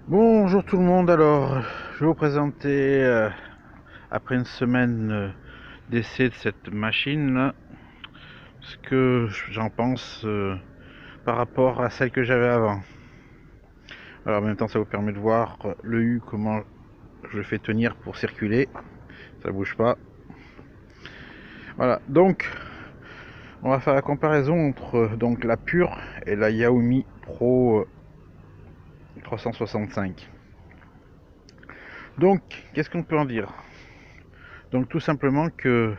Bonjour tout le monde, alors je vais vous présenter après une semaine d'essai de cette machine ce que j'en pense par rapport à celle que j'avais avant. Alors en même temps ça vous permet de voir le U, comment je le fais tenir pour circuler, ça bouge pas. Voilà, donc on va faire la comparaison entre donc la Pure et la Yaomi Pro 365. Donc qu'est-ce qu'on peut en dire? Donc tout simplement que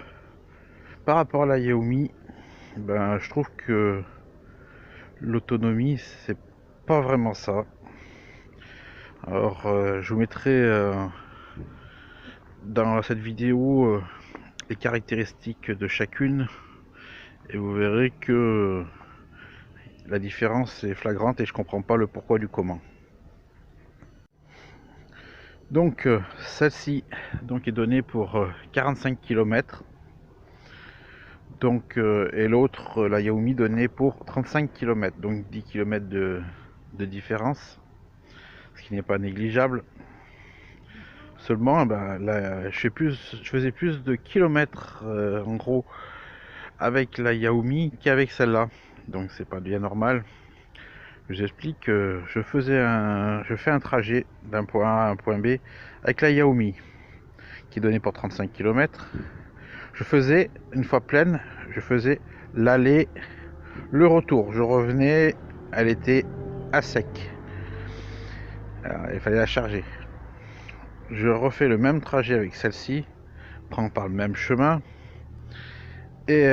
par rapport à la Yaomi, je trouve que l'autonomie, c'est pas vraiment ça. Alors, je vous mettrai dans cette vidéo les caractéristiques de chacune et vous verrez que la différence est flagrante et je comprends pas le pourquoi du comment. Donc, celle-ci est donnée pour 45 km. Donc, et l'autre, la Yaomi, donnée pour 35 km, donc 10 km de différence, ce qui n'est pas négligeable. Seulement, là, je faisais plus de kilomètres en gros avec la Yaomi qu'avec celle-là. Donc c'est pas bien normal. Je vous explique que je fais un trajet d'un point A à un point B avec la Yaomi qui donnait pour 35 km. Je faisais, une fois pleine, je faisais l'aller, le retour. Je revenais, elle était à sec. Alors, il fallait la charger. Je refais le même trajet avec celle-ci, prends par le même chemin et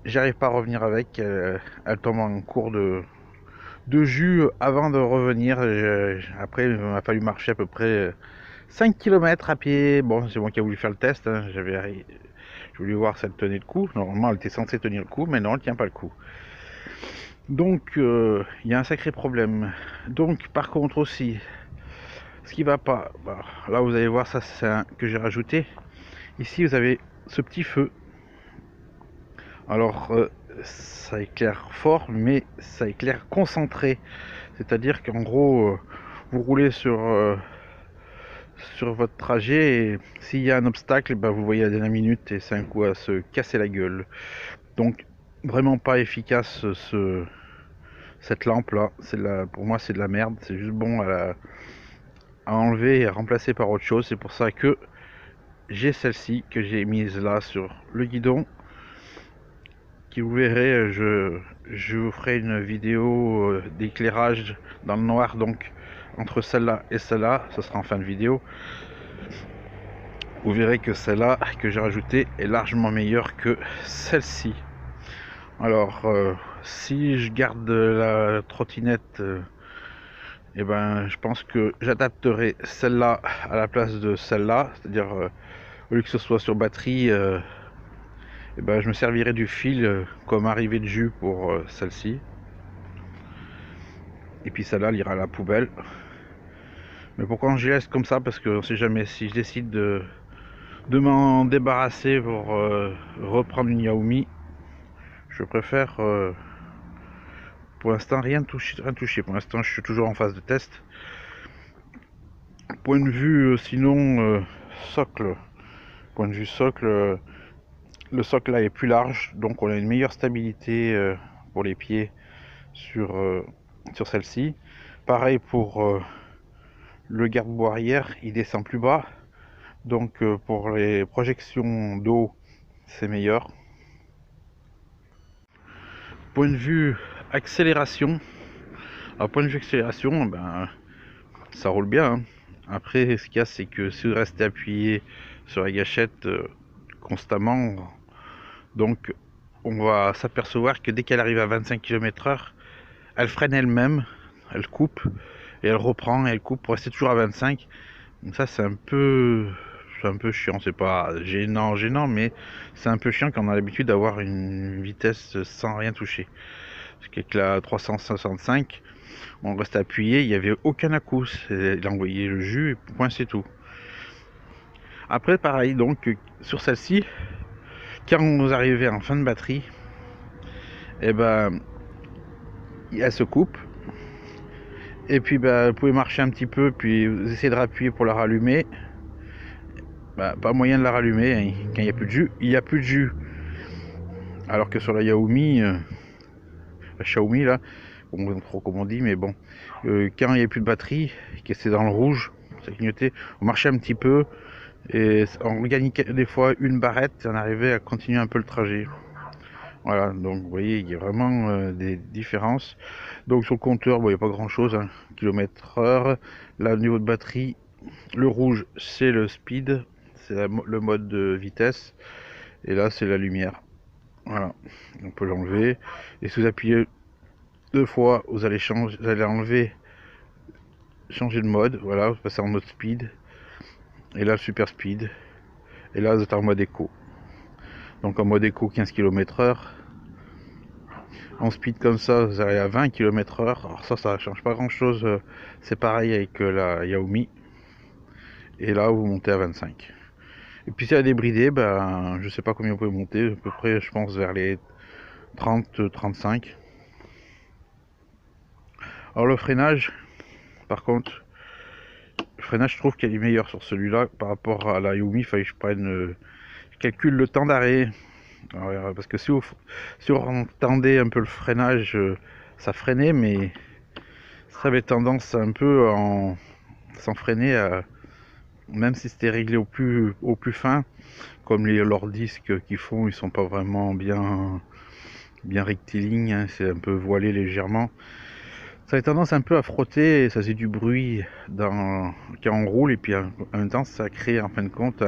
j'arrive pas à revenir avec. Elle tombe en cours de jus avant de revenir. Après, il m'a fallu marcher à peu près 5 km à pied. Bon, c'est moi qui ai voulu faire le test. Hein. J'ai voulu voir si elle tenait le coup. Normalement, elle était censée tenir le coup, mais non, elle tient pas le coup. Donc, il y a un sacré problème. Donc, par contre aussi, ce qui va pas, là vous allez voir, ça c'est un que j'ai rajouté. Ici, vous avez ce petit feu. Alors, ça éclaire fort, mais ça éclaire concentré. C'est-à-dire qu'en gros, vous roulez sur votre trajet et s'il y a un obstacle, vous le voyez à la dernière minute et c'est un coup à se casser la gueule. Donc, vraiment pas efficace cette lampe là. Pour moi, c'est de la merde. C'est juste bon à enlever et à remplacer par autre chose. C'est pour ça que j'ai celle-ci que j'ai mise là sur le guidon. Qui vous verrez, je vous ferai une vidéo d'éclairage dans le noir, donc entre celle-là et celle-là, ce sera en fin de vidéo. Vous verrez que celle-là que j'ai rajoutée est largement meilleure que celle-ci. Alors, si je garde la trottinette, je pense que j'adapterai celle-là à la place de celle-là, c'est-à-dire au lieu que ce soit sur batterie, je me servirai du fil comme arrivée de jus pour celle-ci. Et puis celle-là, elle ira à la poubelle. Mais pourquoi je laisse comme ça? Parce qu'on sait jamais si je décide de m'en débarrasser pour reprendre une Yaomi. Je préfère pour l'instant rien toucher. Pour l'instant, je suis toujours en phase de test. Point de vue sinon socle. Point de vue socle, le socle là est plus large, donc on a une meilleure stabilité pour les pieds sur celle-ci. Pareil pour le garde-boue arrière, il descend plus bas. Donc pour les projections d'eau, c'est meilleur. Point de vue accélération, point de vue accélération, ça roule bien. Hein. Après, ce qu'il y a, c'est que si vous restez appuyé sur la gâchette constamment, donc on va s'apercevoir que dès qu'elle arrive à 25 km/h, elle freine elle-même, elle coupe et elle reprend et elle coupe pour rester toujours à 25. Donc ça, c'est un peu chiant. C'est pas gênant, mais c'est un peu chiant quand on a l'habitude d'avoir une vitesse sans rien toucher. Parce qu'avec la 365, on reste appuyé, il n'y avait aucun à-coup. Il a envoyé le jus et point, c'est tout. Après, pareil, donc sur celle-ci, quand vous arrivez en fin de batterie, elle se coupe Et puis bah, vous pouvez marcher un petit peu, puis vous essayez de rappuyer pour la rallumer. Bah, pas moyen de la rallumer, hein. Quand il n'y a plus de jus, il n'y a plus de jus. Alors que sur la Xiaomi, la Xiaomi là, bon, trop comme on dit, mais bon, quand il n'y a plus de batterie, que c'est dans le rouge, ça clignotait, on marchait un petit peu, et on gagnait des fois une barrette, et on arrivait à continuer un peu le trajet. Voilà, donc vous voyez, il y a vraiment des différences. Donc sur le compteur, bon, il n'y a pas grand chose, hein, km/h. Là, au niveau de batterie, le rouge, c'est le speed, c'est le mode de vitesse, et là, c'est la lumière. Voilà, on peut l'enlever. Et si vous appuyez deux fois, vous allez enlever, changer de mode. Voilà, vous passez en mode speed. Et là, super speed. Et là, vous êtes en mode éco. Donc en mode éco, 15 km/h. En speed comme ça, vous allez à 20 km/h. Alors ça change pas grand chose. C'est pareil avec la Xiaomi. Et là, vous montez à 25. Et puis si elle est débridée, ben, je sais pas combien vous pouvez monter. À peu près, je pense, vers les 30-35. Alors le freinage, par contre, le freinage, je trouve qu'elle est meilleure sur celui-là par rapport à la Xiaomi. Il fallait que je prenne, je calcule le temps d'arrêt. Parce que si vous entendez un peu le freinage, ça freinait, mais ça avait tendance un peu sans freiner, même si c'était réglé au plus fin, comme leurs disques qu'ils font, ils sont pas vraiment bien rectilignes, hein, c'est un peu voilé légèrement. Ça avait tendance un peu à frotter et ça faisait du bruit quand on roule, et puis en même temps ça crée en fin de compte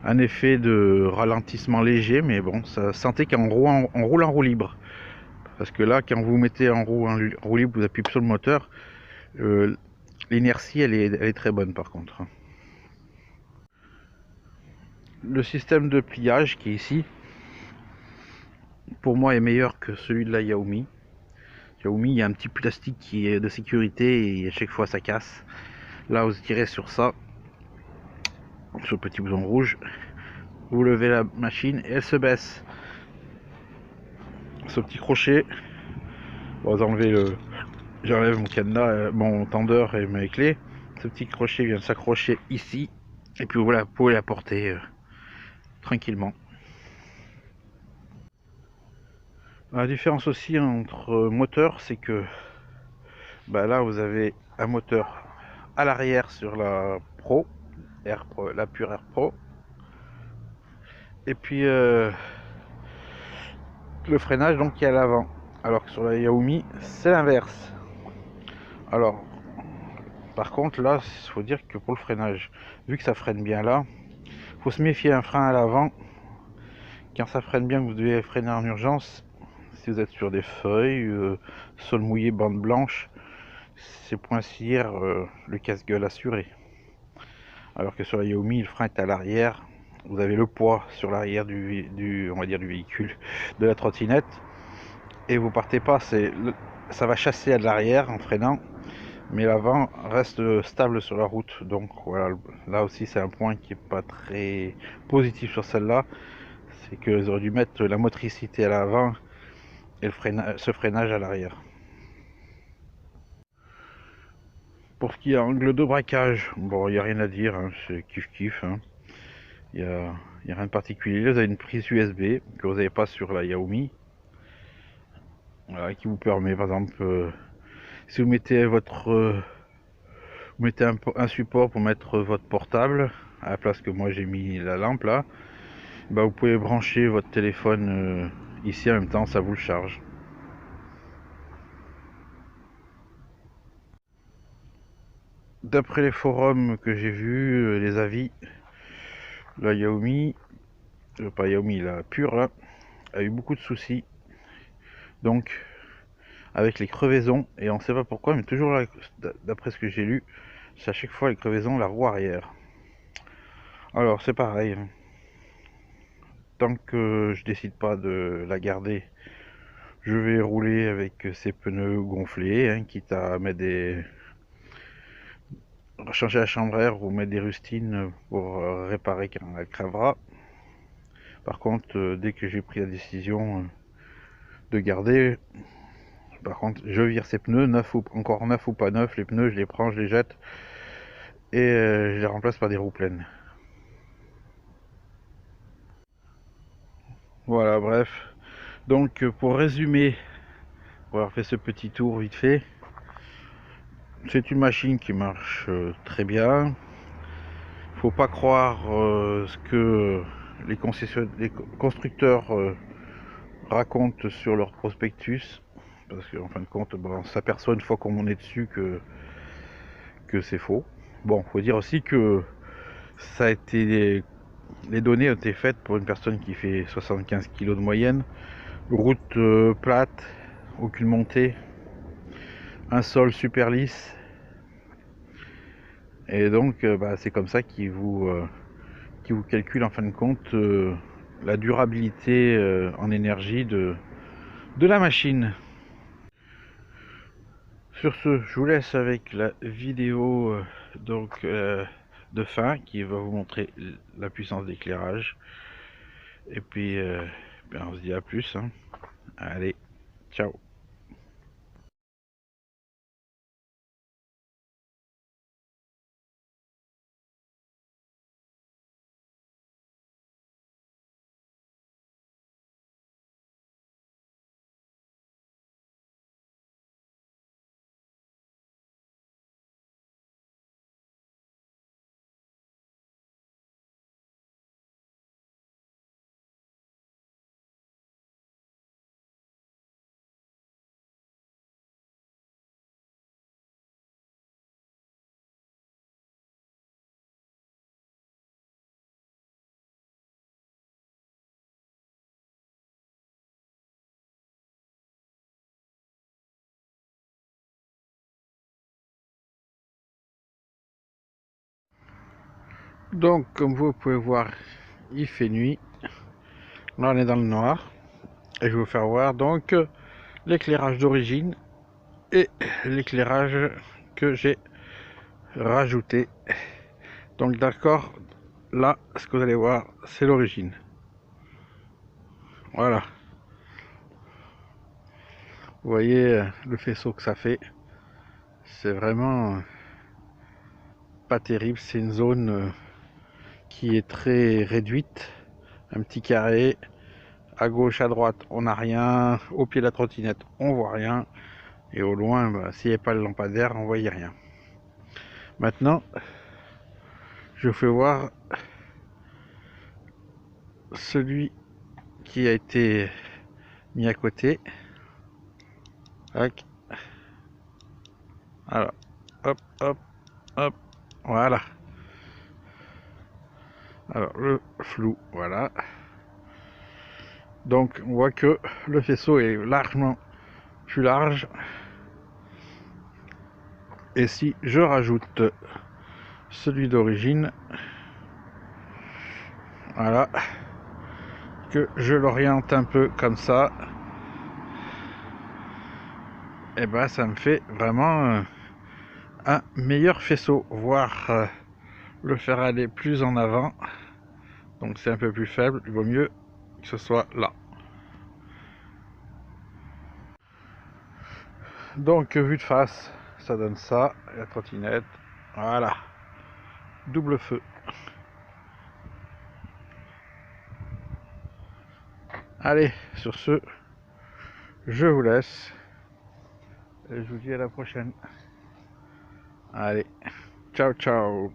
un effet de ralentissement léger, mais bon, ça sentait qu'on roule en roue libre. Parce que là, quand vous mettez en roue libre, vous appuyez sur le moteur, l'inertie elle est très bonne par contre. Le système de pliage qui est ici, pour moi est meilleur que celui de la Xiaomi. Xiaomi, il y a un petit plastique qui est de sécurité et à chaque fois ça casse. Là, vous tirez sur ça, sur le petit bouton rouge, vous levez la machine et elle se baisse. Ce petit crochet, vous enlevez j'enlève mon cadenas, mon tendeur et mes clés. Ce petit crochet vient s'accrocher ici et puis voilà, vous pouvez la porter tranquillement. La différence aussi entre moteurs, c'est que bah là vous avez un moteur à l'arrière sur la Pro, la pure Air Pro, et puis le freinage donc qui est à l'avant, alors que sur la Xiaomi c'est l'inverse. Alors par contre là, il faut dire que pour le freinage, vu que ça freine bien là, faut se méfier un frein à l'avant. Quand ça freine bien, que vous devez freiner en urgence, si vous êtes sur des feuilles, sol mouillé, bande blanche, c'est pour ainsi dire le casse-gueule assuré. Alors que sur la Xiaomi, le frein est à l'arrière, vous avez le poids sur l'arrière on va dire du véhicule, de la trottinette, et vous partez pas, ça va chasser à l'arrière en freinant, mais l'avant reste stable sur la route. Donc voilà, là aussi c'est un point qui est pas très positif sur celle-là, c'est qu'ils auraient dû mettre la motricité à l'avant et ce freinage à l'arrière. Pour ce qui est angle de braquage, bon, il n'y a rien à dire, hein, c'est kiff-kiff. Hein. Il n'y a rien de particulier. Vous avez une prise USB que vous n'avez pas sur la Xiaomi, voilà, qui vous permet, par exemple, si vous mettez vous mettez un support pour mettre votre portable, à la place que moi j'ai mis la lampe là, bah, vous pouvez brancher votre téléphone ici en même temps, ça vous le charge. D'après les forums que j'ai vus, les avis, la Xiaomi, pas Xiaomi, la pure là, a eu beaucoup de soucis. Donc, avec les crevaisons, et on sait pas pourquoi, mais toujours là, d'après ce que j'ai lu, c'est à chaque fois les crevaisons, la roue arrière. Alors, c'est pareil. Hein. Tant que je décide pas de la garder, je vais rouler avec ces pneus gonflés, hein, quitte à mettre changer la chambre à air ou mettre des rustines pour réparer quand elle crèvera. Par contre, dès que j'ai pris la décision de garder, Par contre, je vire ces pneus, encore neufs ou pas neufs, les pneus, je les prends, je les jette et je les remplace par des roues pleines. Voilà, bref. Donc, pour résumer, pour avoir fait ce petit tour vite fait, c'est une machine qui marche très bien. Faut pas croire ce que les constructeurs racontent sur leur prospectus, parce qu'en fin de compte, on s'aperçoit une fois qu'on est dessus que c'est faux. Bon, faut dire aussi que ça a été les données ont été faites pour une personne qui fait 75 kg de moyenne, route plate, aucune montée, un sol super lisse, et donc c'est comme ça qui vous calcule en fin de compte la durabilité en énergie de la machine. Sur ce, je vous laisse avec la vidéo de fin qui va vous montrer la puissance d'éclairage. Et puis, on se dit à plus, hein. Allez, ciao. Donc, comme vous pouvez voir, il fait nuit. Là, on est dans le noir. Et je vais vous faire voir donc l'éclairage d'origine et l'éclairage que j'ai rajouté. Donc, d'accord, là, ce que vous allez voir, c'est l'origine. Voilà. Vous voyez le faisceau que ça fait. C'est vraiment pas terrible. C'est une zone qui est très réduite. Un petit carré. À gauche, à droite, on n'a rien. Au pied de la trottinette, on voit rien. Et au loin, s'il n'y a pas le lampadaire, on voyait rien. Maintenant, je vous fais voir celui qui a été mis à côté. Tac. Alors, hop, hop, hop. Voilà. Alors, le flou, voilà. Donc, on voit que le faisceau est largement plus large. Et si je rajoute celui d'origine, voilà, que je l'oriente un peu comme ça, et ça me fait vraiment un meilleur faisceau, voire le faire aller plus en avant. Donc c'est un peu plus faible, il vaut mieux que ce soit là. Donc vue de face, ça donne ça, la trottinette, voilà, double feu. Allez, sur ce, je vous laisse et je vous dis à la prochaine. Allez, ciao ciao.